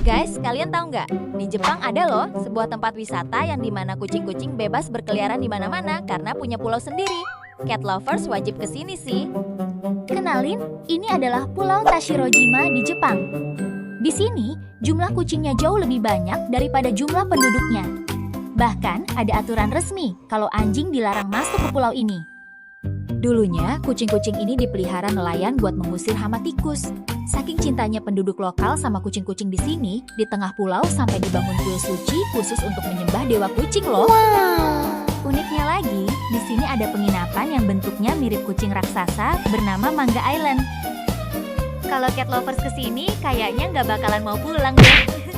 Guys, kalian tahu nggak? Di Jepang ada loh sebuah tempat wisata yang dimana kucing-kucing bebas berkeliaran di mana-mana karena punya pulau sendiri. Cat lovers wajib kesini sih. Kenalin, ini adalah Pulau Tashirojima di Jepang. Di sini, jumlah kucingnya jauh lebih banyak daripada jumlah penduduknya. Bahkan, ada aturan resmi kalau anjing dilarang masuk ke pulau ini. Dulunya, kucing-kucing ini dipelihara nelayan buat mengusir hama tikus. Saking cintanya penduduk lokal sama kucing-kucing di sini, di tengah pulau sampai dibangun kuil suci khusus untuk menyembah dewa kucing loh. Uniknya lagi, di sini ada penginapan yang bentuknya mirip kucing raksasa bernama Manga Island. Kalau cat lovers kesini, kayaknya nggak bakalan mau pulang deh.